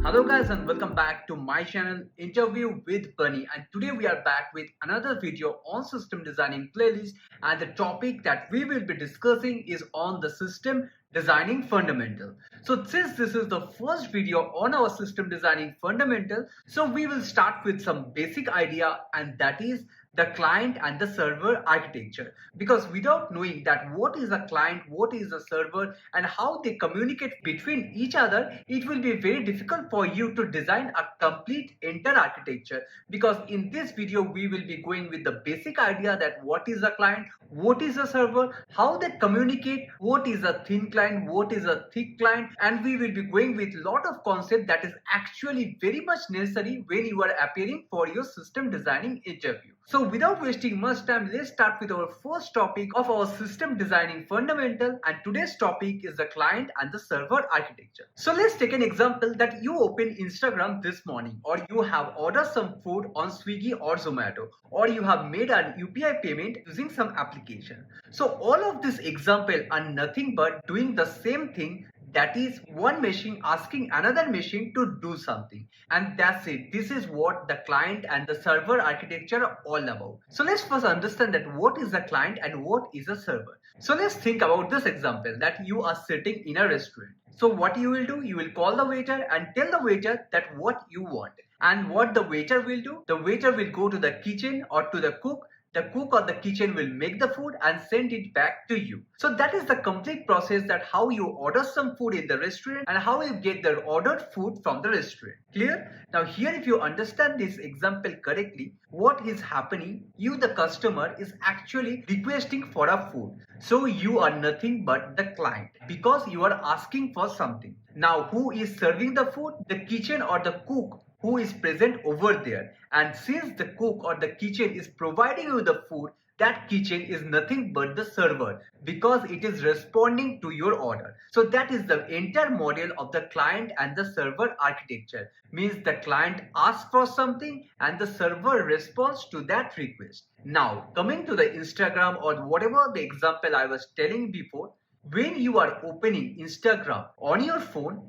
Hello guys and welcome back to my channel Interview with Bunny, and today we are back with another video on system designing playlist, and the topic that we will be discussing is on the system designing fundamental. So since this is the first video on our system designing fundamental, so we will start with some basic idea, and that is the client and the server architecture, because without knowing that what is a client, what is a server, and how they communicate between each other, it will be very difficult for you to design a complete entire architecture. Because in this video we will be going with the basic idea that what is a client, what is a server, how they communicate, what is a thin client, what is a thick client, and we will be going with lot of concept that is actually very much necessary when you are appearing for your system designing interview. So without wasting much time, let's start with our first topic of our system designing fundamental, and today's topic is the client and the server architecture. So let's take an example that you open Instagram this morning, or you have ordered some food on Swiggy or Zomato, or you have made an UPI payment using some application. So all of this example are nothing but doing the same thing, that is one machine asking another machine to do something, and that's it. This is what the client and the server architecture are all about. So let's first understand that what is a client and what is a server. So let's think about this example that you are sitting in a restaurant. So what you will do, you will call the waiter and tell the waiter that what you want, and what the waiter will do, the waiter will go to the kitchen or to the cook. The cook or the kitchen will make the food and send it back to you. So that is the complete process, that how you order some food in the restaurant and how you get the ordered food from the restaurant. Clear? Now here, if you understand this example correctly, what is happening, you the customer is actually requesting for a food. So you are nothing but the client, because you are asking for something. Now who is serving the food? The kitchen or the cook who is present over there. And since the cook or the kitchen is providing you the food, that kitchen is nothing but the server, because it is responding to your order. So that is the entire model of the client and the server architecture. Means the client asks for something and the server responds to that request. Now coming to the Instagram or whatever the example I was telling before, when you are opening Instagram on your phone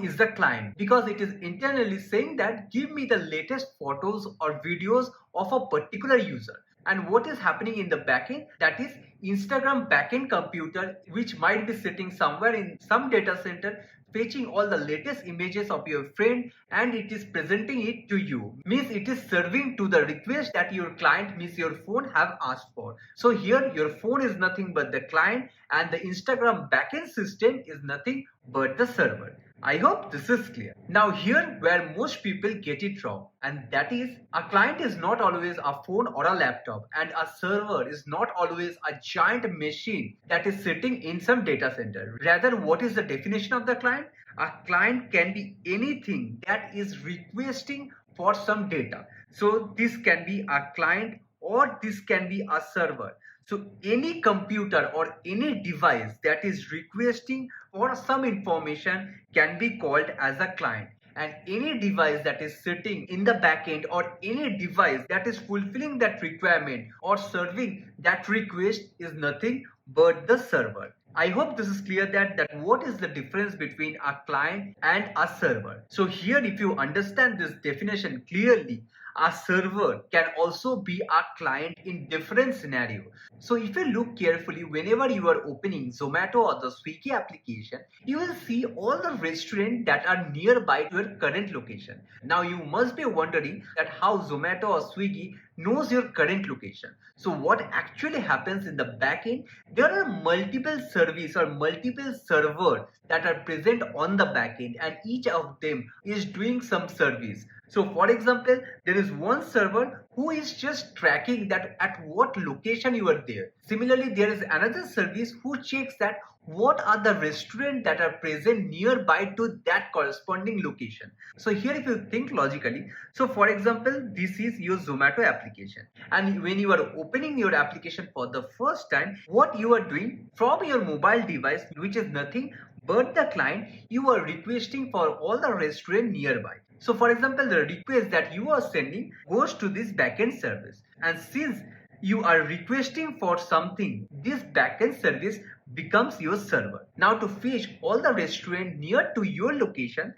is the client, because it is internally saying that give me the latest photos or videos of a particular user. And what is happening in the backend, that is Instagram backend computer, which might be sitting somewhere in some data center, fetching all the latest images of your friend, and it is presenting it to you. Means it is serving to the request that your client, means your phone, have asked for. So here your phone is nothing but the client, and the Instagram backend system is nothing but the server. I hope this is clear. Now here where most people get it wrong, and that is a client is not always a phone or a laptop, and a server is not always a giant machine that is sitting in some data center. Rather, what is the definition of the client? A client can be anything that is requesting for some data. So this can be a client or this can be a server. So any computer or any device that is requesting for some information can be called as a client. And any device that is sitting in the backend, or any device that is fulfilling that requirement or serving that request, is nothing but the server. I hope this is clear that what is the difference between a client and a server. So here, if you understand this definition clearly, a server can also be a client in different scenario. So if you look carefully, whenever you are opening Zomato or the Swiggy application, you will see all the restaurants that are nearby to your current location. Now you must be wondering that how Zomato or Swiggy knows your current location. So what actually happens in the backend, there are multiple service or multiple servers that are present on the backend, and each of them is doing some service. So for example, there is one server who is just tracking that at what location you are there. Similarly, there is another service who checks that what are the restaurants that are present nearby to that corresponding location. So here, if you think logically, so for example, this is your Zomato application, and when you are opening your application for the first time, what you are doing from your mobile device, which is nothing but the client, you are requesting for all the restaurants nearby. So for example, the request that you are sending goes to this backend service, and since you are requesting for something, this backend service becomes your server. Now to fetch all the restaurant near to your location,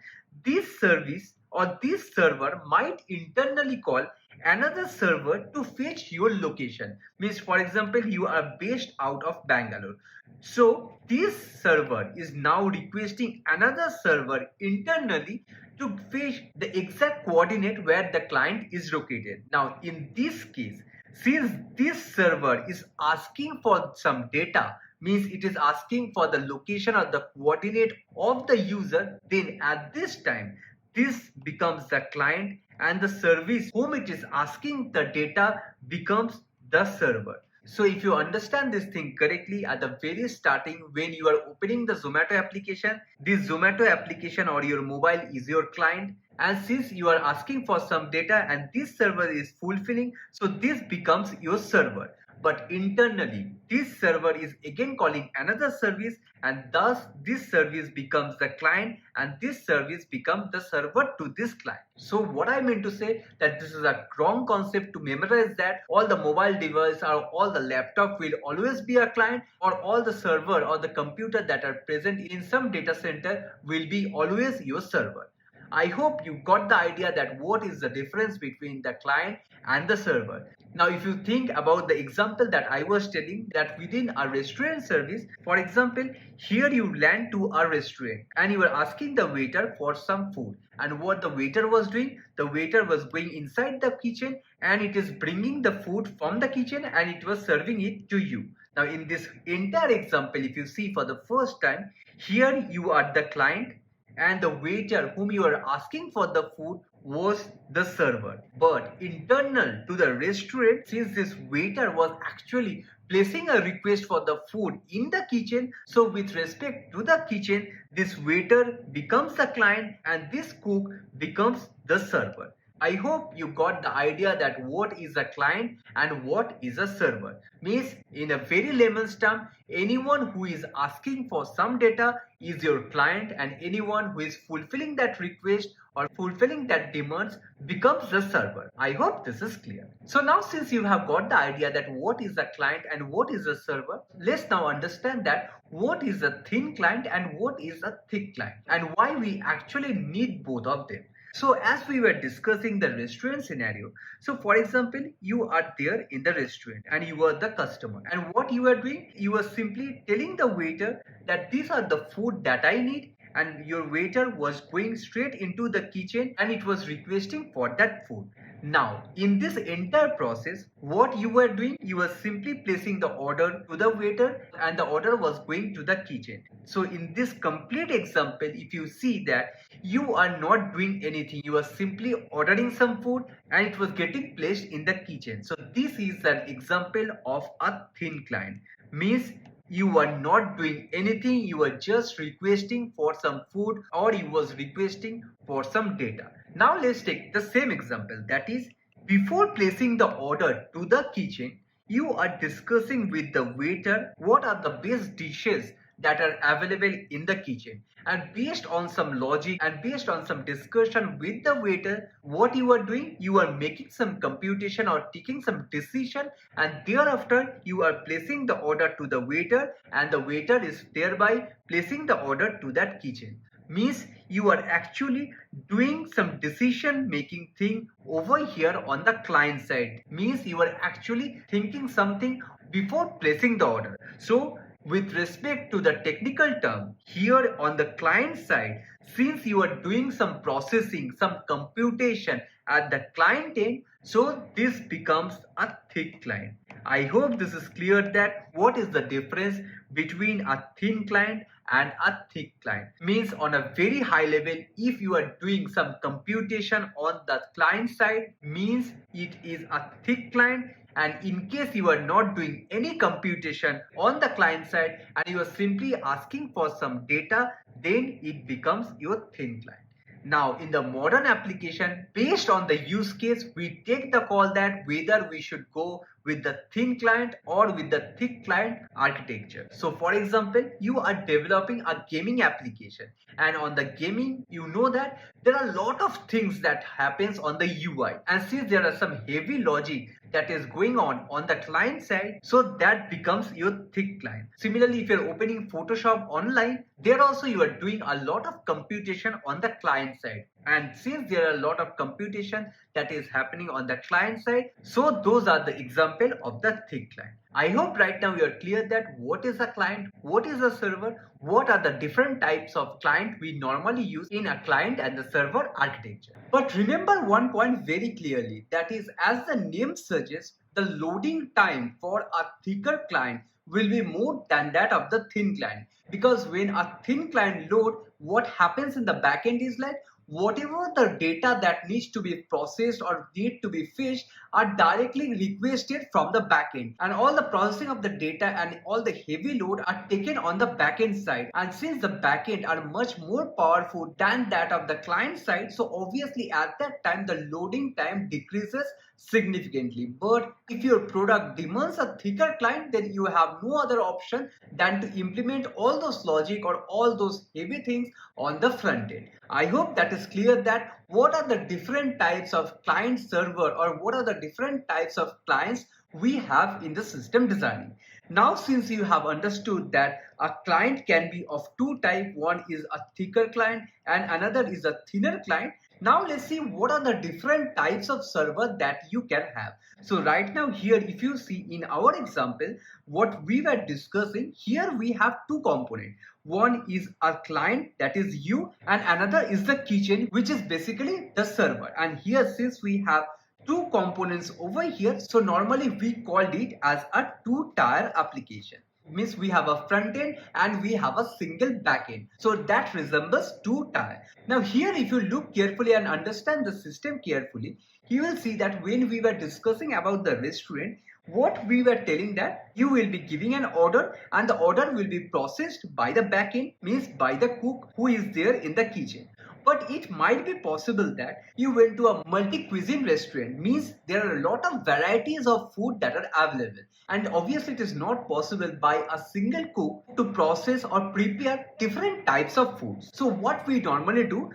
this service or this server might internally call another server to fetch your location. Means, for example, you are based out of Bangalore. So this server is now requesting another server internally to fetch the exact coordinate where the client is located. Now in this case, since this server is asking for some data, means it is asking for the location or the coordinate of the user, then at this time this becomes the client and the service whom it is asking the data becomes the server. So if you understand this thing correctly at the very starting, when you are opening the Zomato application, this Zomato application or your mobile is your client, and since you are asking for some data and this server is fulfilling, so this becomes your server. But internally this server is again calling another service, and thus this service becomes the client and this service becomes the server to this client. So what I mean to say that this is a wrong concept to memorize that all the mobile device or all the laptop will always be a client, or all the server or the computer that are present in some data center will be always your server. I hope you got the idea that what is the difference between the client and the server. Now if you think about the example that I was telling, that within a restaurant service, for example, here you land to a restaurant and you are asking the waiter for some food, and what the waiter was doing, the waiter was going inside the kitchen and it is bringing the food from the kitchen and it was serving it to you. Now in this entire example, if you see for the first time, here you are the client and the waiter whom you are asking for the food was the server. But internal to the restaurant, since this waiter was actually placing a request for the food in the kitchen, so with respect to the kitchen, this waiter becomes the client and this cook becomes the server. I hope you got the idea that what is a client and what is a server. Means in a very layman's term, anyone who is asking for some data is your client, and anyone who is fulfilling that request or fulfilling that demands becomes the server. I hope this is clear. So now since you have got the idea that what is a client and what is a server, let's now understand that what is a thin client and what is a thick client and why we actually need both of them. So as we were discussing the restaurant scenario, so for example, you are there in the restaurant and you are the customer, and what you are doing, you are simply telling the waiter that these are the food that I need, and your waiter was going straight into the kitchen and it was requesting for that food. Now in this entire process, what you were doing, you were simply placing the order to the waiter and the order was going to the kitchen. So in this complete example, if you see that you are not doing anything, you are simply ordering some food and it was getting placed in the kitchen. So this is an example of a thin client. Means you are not doing anything, you are just requesting for some food or you was requesting for some data. Now let's take the same example, that is, before placing the order to the kitchen, you are discussing with the waiter what are the best dishes that are available in the kitchen, and based on some logic and based on some discussion with the waiter, what you are doing, you are making some computation or taking some decision, and thereafter you are placing the order to the waiter and the waiter is thereby placing the order to that kitchen. Means you are actually doing some decision making thing over here on the client side. Means you are actually thinking something before placing the order. So with respect to the technical term, here on the client side, since you are doing some processing, some computation at the client end, so this becomes a thick client. I hope this is clear that what is the difference between a thin client and a thick client. Means on a very high level, if you are doing some computation on the client side, means it is a thick client, and in case you are not doing any computation on the client side and you are simply asking for some data, then it becomes your thin client. Now in the modern application, based on the use case, we take the call that whether we should go with the thin client or with the thick client architecture. So for example, you are developing a gaming application, and on the gaming, you know that there are a lot of things that happens on the UI, and since there are some heavy logic that is going on the client side, so that becomes your thick client. Similarly, if you're opening Photoshop online, there also you are doing a lot of computation on the client side. And since there are a lot of computation that is happening on the client side, so those are the example of the thick client. I hope right now you are clear that what is a client, what is a server, what are the different types of client we normally use in a client and the server architecture. But remember one point very clearly, that is, as the name suggests, the loading time for a thicker client will be more than that of the thin client. Because when a thin client load, what happens in the backend is like, whatever the data that needs to be processed or need to be fetched are directly requested from the backend, and all the processing of the data and all the heavy load are taken on the backend side. And since the backend are much more powerful than that of the client side, so obviously at that time the loading time decreases significantly. But if your product demands a thicker client, then you have no other option than to implement all those logic or all those heavy things on the front end. I hope that is clear that what are the different types of client server, or what are the different types of clients we have in the system designing. Now, since you have understood that a client can be of two types, one is a thicker client and another is a thinner client. Now let's see what are the different types of server that you can have. So right now here, if you see in our example, what we were discussing, here we have two components. One is a client, that is you, and another is the kitchen, which is basically the server. And here, since we have two components over here, so normally we called it as a two-tier application. Means we have a front end and we have a single back end, so that resembles two tier. Now here, if you look carefully and understand the system carefully, you will see that when we were discussing about the restaurant, what we were telling that you will be giving an order and the order will be processed by the back end, means by the cook who is there in the kitchen. But it might be possible that you went to a multi-cuisine restaurant, means there are a lot of varieties of food that are available. And obviously it is not possible by a single cook to process or prepare different types of foods. So what we normally do,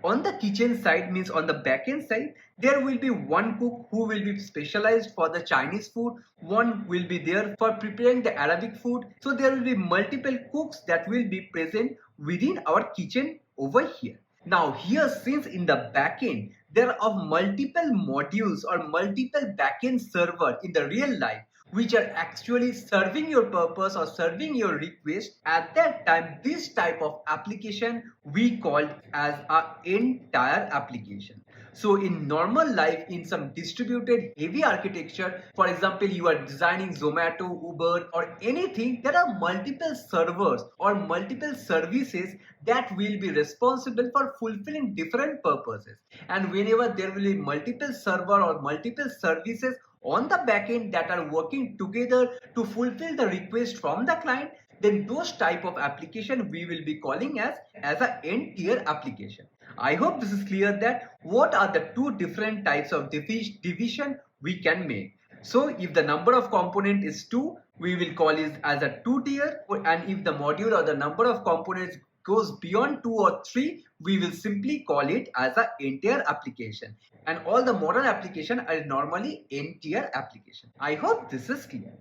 on the kitchen side, means on the back-end side, there will be one cook who will be specialized for the Chinese food, one will be there for preparing the Arabic food. So there will be multiple cooks that will be present within our kitchen over here. Now here, since in the backend there are multiple modules or multiple backend server in the real life which are actually serving your purpose or serving your request, at that time this type of application we called as an entire application. So in normal life, in some distributed heavy architecture, for example, you are designing Zomato, Uber or anything, there are multiple servers or multiple services that will be responsible for fulfilling different purposes. And whenever there will be multiple server or multiple services on the backend that are working together to fulfill the request from the client, then those type of application we will be calling as an end tier application. I hope this is clear that what are the two different types of division we can make. So if the number of component is 2, we will call it as a 2 tier, and if the module or the number of components goes beyond 2 or 3, we will simply call it as an entire application. And all the modern application are normally n-tier application. I hope this is clear.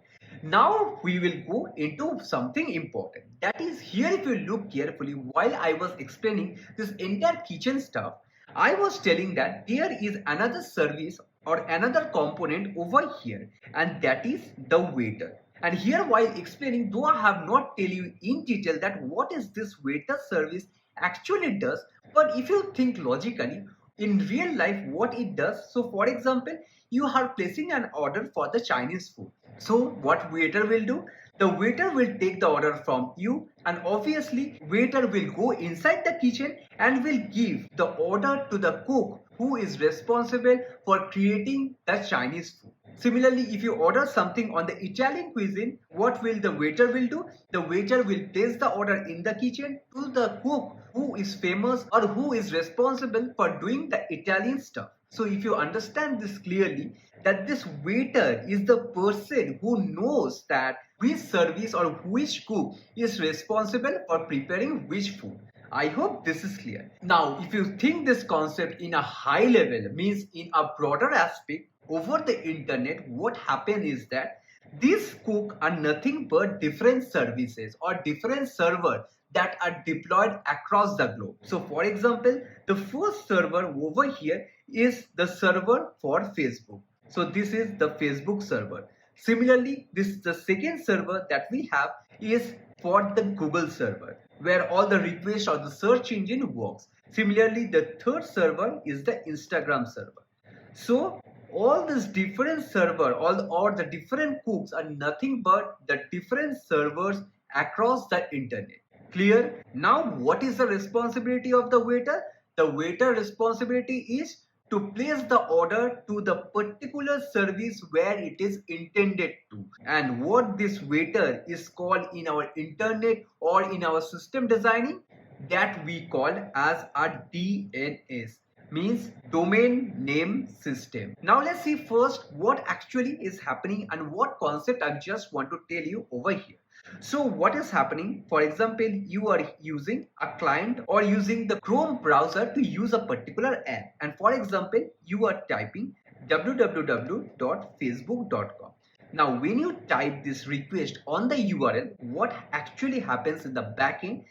Now we will go into something important. That is, here if you look carefully, while I was explaining this entire kitchen stuff, I was telling that there is another service or another component over here, and that is the waiter. And here, while explaining, though I have not tell you in detail that what is this waiter service actually does, but if you think logically, in real life what it does, so for example, you are placing an order for the Chinese food. So what waiter will do? The waiter will take the order from you, and obviously waiter will go inside the kitchen and will give the order to the cook who is responsible for creating the Chinese food. Similarly, if you order something on the Italian cuisine, what will the waiter will do? The waiter will place the order in the kitchen to the cook who is famous or who is responsible for doing the Italian stuff. So if you understand this clearly, that this waiter is the person who knows that which service or which cook is responsible for preparing which food. I hope this is clear. Now, if you think this concept in a high level, means in a broader aspect, over the internet, what happens is that these cookies are nothing but different services or different servers that are deployed across the globe. So for example, the first server over here is the server for Facebook. So this is the Facebook server. Similarly, the second server that we have is for the Google server, where all the requests or the search engine works. Similarly, the third server is the Instagram server. So all these different server or the different cookies are nothing but the different servers across the internet. Clear? Now what is the responsibility of the waiter? The waiter responsibility is to place the order to the particular service where it is intended to. And what this waiter is called in our internet or in our system designing, that we call as a DNS, means domain name system. Now let's see first what actually is happening and what concept I just want to tell you over here. So what is happening, for example, you are using a client or using the Chrome browser to use a particular app, and for example you are typing www.facebook.com. Now when you type this request on the URL, what actually happens in the backend,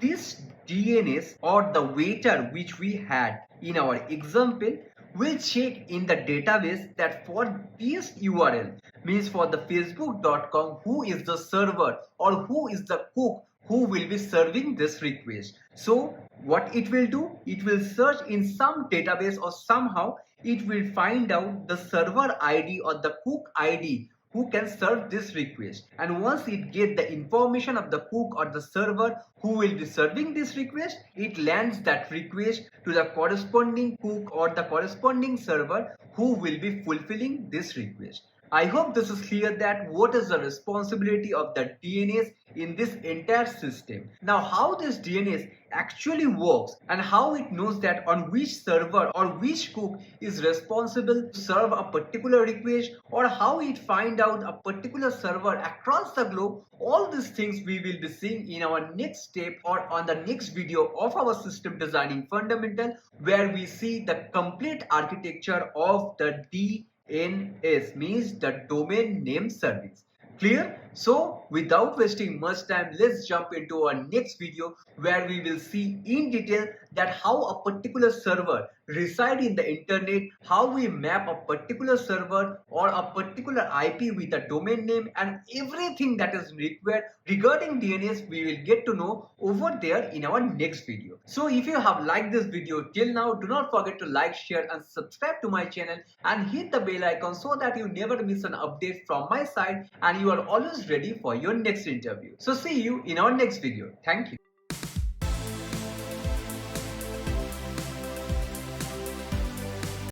this DNS or the waiter which we had in our example will check in the database that for this URL, means for the facebook.com, who is the server or who is the cook who will be serving this request. So what it will do, it will search in some database or somehow it will find out the server ID or the cook ID who can serve this request, and once it gets the information of the cook or the server who will be serving this request, it lands that request to the corresponding cook or the corresponding server who will be fulfilling this request. I hope this is clear that what is the responsibility of the DNS in this entire system. Now how this DNS actually works and how it knows that on which server or which cook is responsible to serve a particular request, or how it find out a particular server across the globe, all these things we will be seeing in our next step or on the next video of our system designing fundamental, where we see the complete architecture of the DNS, means the domain name service. Clear? So without wasting much time, let's jump into our next video where we will see in detail that how a particular server reside in the internet, how we map a particular server or a particular IP with a domain name, and everything that is required regarding DNS we will get to know over there in our next video. So if you have liked this video till now, do not forget to like, share and subscribe to my channel and hit the bell icon so that you never miss an update from my side and you are always ready for your next interview. So see you in our next video. Thank you.